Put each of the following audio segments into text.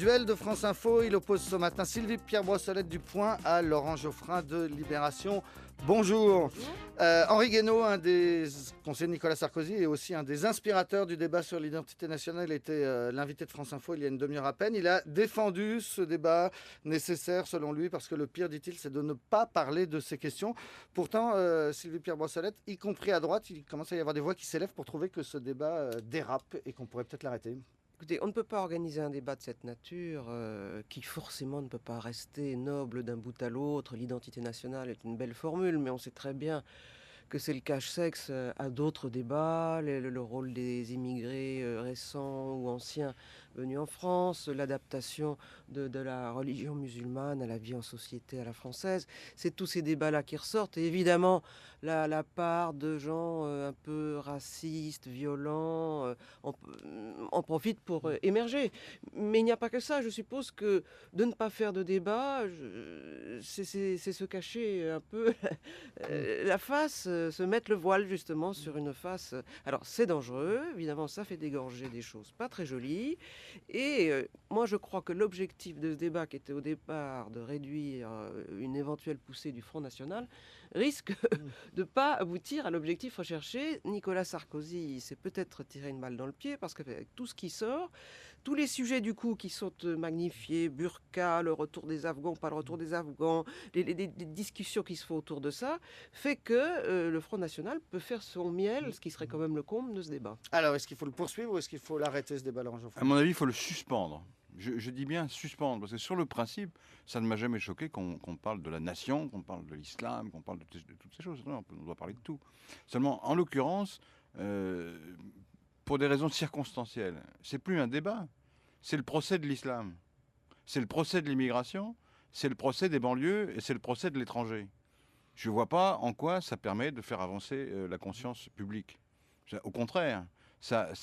Duel de France Info, il oppose ce matin Sylvie Pierre Brossolette du Point à Laurent Geoffrin de Libération. Bonjour. Henri Guénaud, un des conseillers de Nicolas Sarkozy et aussi un des inspirateurs du débat sur l'identité nationale, était l'invité de France Info il y a une demi-heure à peine. Il a défendu ce débat nécessaire selon lui parce que le pire, dit-il, c'est de ne pas parler de ces questions. Pourtant, Sylvie Pierre Brossolette, y compris à droite, il commence à y avoir des voix qui s'élèvent pour trouver que ce débat dérape et qu'on pourrait peut-être l'arrêter. Écoutez, on ne peut pas organiser un débat de cette nature qui forcément ne peut pas rester noble d'un bout à l'autre. L'identité nationale est une belle formule, mais on sait très bien que c'est le cache-sexe à d'autres débats, le rôle des immigrés récents ou anciens venus en France, l'adaptation de la religion musulmane à la vie en société à la française. C'est tous ces débats-là qui ressortent. Et évidemment, la part de gens un peu racistes, violents, en profite pour émerger. Mais il n'y a pas que ça. Je suppose que de ne pas faire de débat, c'est se cacher un peu la face, se mettre le voile justement sur une face. Alors c'est dangereux, évidemment ça fait dégorger des choses pas très jolies. Et moi je crois que l'objectif de ce débat qui était au départ de réduire une éventuelle poussée du Front National risque de ne pas aboutir à l'objectif recherché. Nicolas Sarkozy s'est peut-être tiré une balle dans le pied parce qu'avec tout ce qui sort, tous les sujets du coup qui sont magnifiés, burqa, le retour des Afghans, pas le retour des Afghans, les discussions qui se font autour de ça, fait que le Front National peut faire son miel, ce qui serait quand même le comble de ce débat. Alors, est-ce qu'il faut le poursuivre ou est-ce qu'il faut l'arrêter, ce débat, Laurent Geoffrin ? À mon avis, il faut le suspendre. Je dis bien suspendre, parce que sur le principe, ça ne m'a jamais choqué qu'on parle de la nation, qu'on parle de l'islam, qu'on parle de toutes ces choses. Non, on doit parler de tout. Seulement, en l'occurrence, pour des raisons circonstancielles, c'est plus un débat, c'est le procès de l'islam, c'est le procès de l'immigration, c'est le procès des banlieues et c'est le procès de l'étranger. Je ne vois pas en quoi ça permet de faire avancer la conscience publique. Au contraire, ça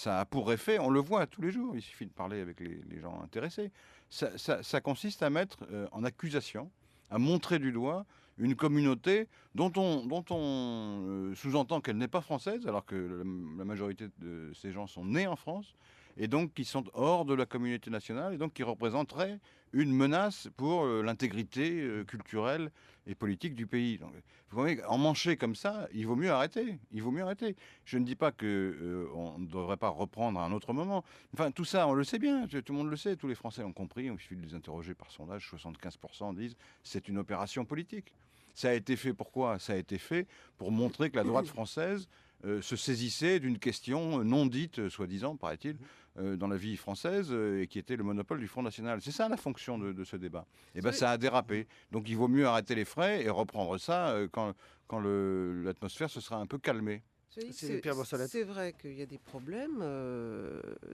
a pour effet, on le voit tous les jours, il suffit de parler avec les gens intéressés, ça consiste à mettre en accusation, à montrer du doigt une communauté dont on sous-entend qu'elle n'est pas française, alors que la majorité de ces gens sont nés en France, et donc qui sont hors de la communauté nationale, et donc qui représenteraient une menace pour l'intégrité culturelle et politique du pays. Donc, vous voyez, en mancher comme ça, il vaut mieux arrêter. Il vaut mieux arrêter. Je ne dis pas qu'on ne devrait pas reprendre à un autre moment. Enfin, tout ça, on le sait bien. Tout le monde le sait. Tous les Français ont compris. Il suffit de les interroger par sondage. 75% disent c'est une opération politique. Ça a été fait pourquoi ? Ça a été fait pour montrer que la droite française se saisissait d'une question non dite, soi-disant, paraît-il, dans la vie française, et qui était le monopole du Front National. C'est ça la fonction de ce débat. Et bien ça a dérapé. Donc il vaut mieux arrêter les frais et reprendre ça quand l'atmosphère se sera un peu calmée. C'est vrai qu'il y a des problèmes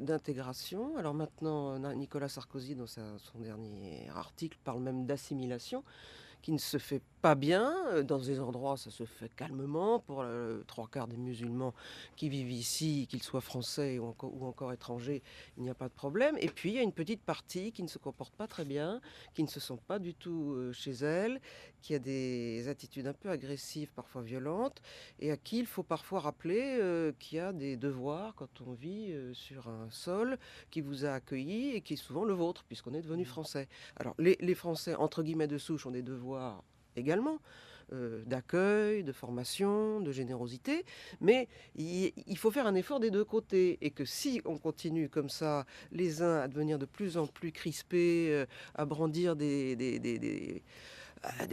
d'intégration. Alors maintenant, Nicolas Sarkozy, dans son dernier article, parle même d'assimilation, qui ne se fait pas bien. Dans des endroits, ça se fait calmement. Pour trois quarts des musulmans qui vivent ici, qu'ils soient français ou encore étrangers, il n'y a pas de problème. Et puis, il y a une petite partie qui ne se comporte pas très bien, qui ne se sent pas du tout chez elle, qui a des attitudes un peu agressives, parfois violentes, et à qui il faut parfois rappeler qu'il y a des devoirs quand on vit sur un sol qui vous a accueilli et qui est souvent le vôtre, puisqu'on est devenu français. Alors, les Français, entre guillemets, de souche, ont des devoirs également, d'accueil, de formation, de générosité, mais il faut faire un effort des deux côtés, et que si on continue comme ça, les uns à devenir de plus en plus crispés, à brandir des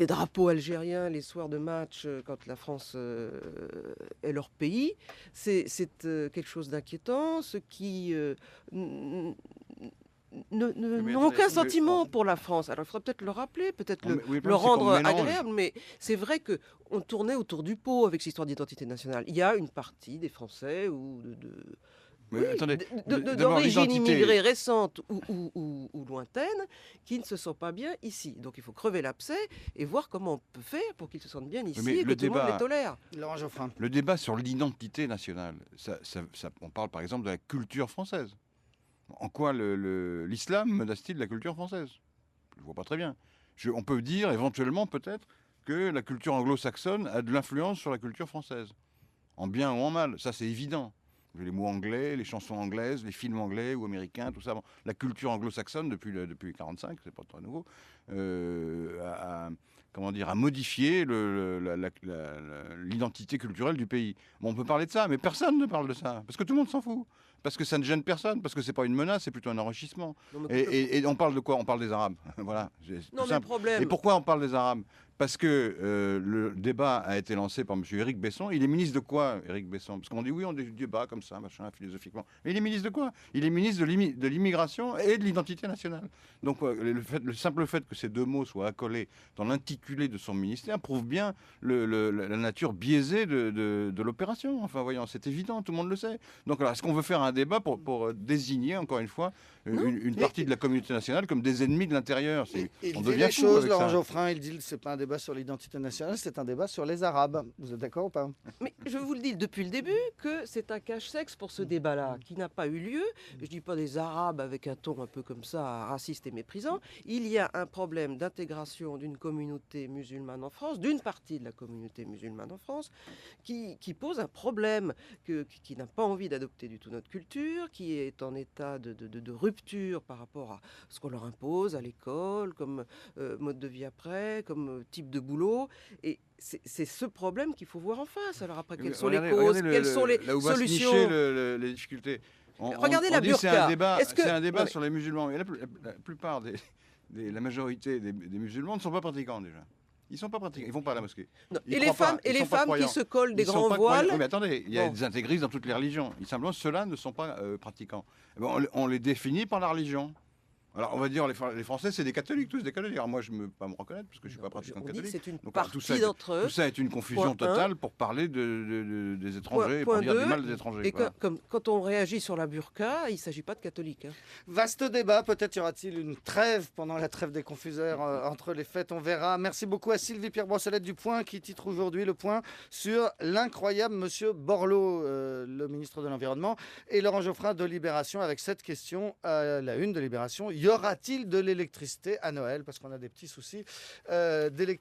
drapeaux algériens les soirs de match quand la France est leur pays, c'est quelque chose d'inquiétant, ce qui n'ont aucun sentiment pour la France. Alors il faudrait peut-être le rappeler, peut-être le rendre agréable, mais c'est vrai qu'on tournait autour du pot avec cette histoire d'identité nationale. Il y a une partie des Français ou d'origine immigrée récente ou lointaine qui ne se sentent pas bien ici. Donc il faut crever l'abcès et voir comment on peut faire pour qu'ils se sentent bien ici et que tout le monde les tolère. Laurent Geoffrin. Le débat sur l'identité nationale, on parle par exemple de la culture française. En quoi l'islam menace-t-il la culture française ? Je ne vois pas très bien. On peut dire éventuellement peut-être que la culture anglo-saxonne a de l'influence sur la culture française. En bien ou en mal, ça c'est évident. Les mots anglais, les chansons anglaises, les films anglais ou américains, tout ça. Bon, la culture anglo-saxonne depuis 1945, c'est pas très nouveau, comment dire, à modifier l'identité culturelle du pays. Bon, on peut parler de ça, mais personne ne parle de ça, parce que tout le monde s'en fout. Parce que ça ne gêne personne, parce que c'est pas une menace, c'est plutôt un enrichissement. Non, mais Et on parle de quoi? On parle des Arabes. Voilà. C'est tout non, mais le simple. problème. Et pourquoi on parle des Arabes? Parce que le débat a été lancé par M. Éric Besson. Il est ministre de quoi, Éric Besson? Parce qu'on dit oui, on a des débats comme ça, machin, philosophiquement. Mais il est ministre de quoi? Il est ministre de l'immigration et de l'identité nationale. Donc le simple fait que ces deux mots soient accolés dans l'intitulé de son ministère prouve bien la nature biaisée de l'opération. Enfin, voyons, c'est évident, tout le monde le sait. Donc, alors, est-ce qu'on veut faire un débat pour désigner, encore une fois, une partie de la communauté nationale comme des ennemis de l'intérieur? Il On dit devient les fou choses, avec Laurent ça. Geoffrin, il dit que c'est pas un débat sur l'identité nationale, c'est un débat sur les Arabes. Vous êtes d'accord ou pas? Mais je vous le dis depuis le début que c'est un cache-sexe pour ce débat-là, qui n'a pas eu lieu. Je ne dis pas des Arabes avec un ton un peu comme ça, raciste et méprisant. Il y a un problème d'intégration d'une communauté musulmane en France, d'une partie de la communauté musulmane en France, qui pose un problème, qui n'a pas envie d'adopter du tout notre culture, qui est en état de rupture par rapport à ce qu'on leur impose à l'école, comme mode de vie après, comme type de boulot. Et c'est ce problème qu'il faut voir en face. Alors après, quelles sont les causes, quelles sont les là où va se solutions? nicher les difficultés. Regardez la dit c'est burqa. un débat, Est-ce que- c'est un débat Ouais. sur les musulmans. Et la plupart la majorité des musulmans ne sont pas pratiquants déjà. Ils ne sont pas pratiquants. Ils vont pas à la mosquée. Non. Ils Et les croient pas. femmes, Ils sont pas qui croyants. se collent des Ils sont grands pas croyants. voiles. Oui, mais attendez, il y a Bon. des intégristes dans toutes les religions. Simplement, ceux-là ne sont pas pratiquants. Eh ben, on les définit par la religion. Alors, on va dire, les Français, c'est des catholiques, tous des catholiques. Alors, moi, je ne peux pas me reconnaître parce que je ne suis pas pratiquant On dit que catholique. c'est une Donc, tout ça, partie d'entre eux. Tout ça est une confusion Point un. totale pour parler des étrangers, Point pour dire deux. du mal des étrangers. Et Voilà. quand on réagit sur la burqa, il ne s'agit pas de catholiques. Hein. Vaste débat, peut-être y aura-t-il une trêve pendant la trêve des confuseurs entre les fêtes, on verra. Merci beaucoup à Sylvie Pierre Brossolette du Point qui titre aujourd'hui Le Point sur l'incroyable Monsieur Borloo, le ministre de l'Environnement, et Laurent Geoffrin de Libération avec cette question à la une de Libération. Y aura-t-il de l'électricité à Noël? Parce qu'on a des petits soucis d'électricité.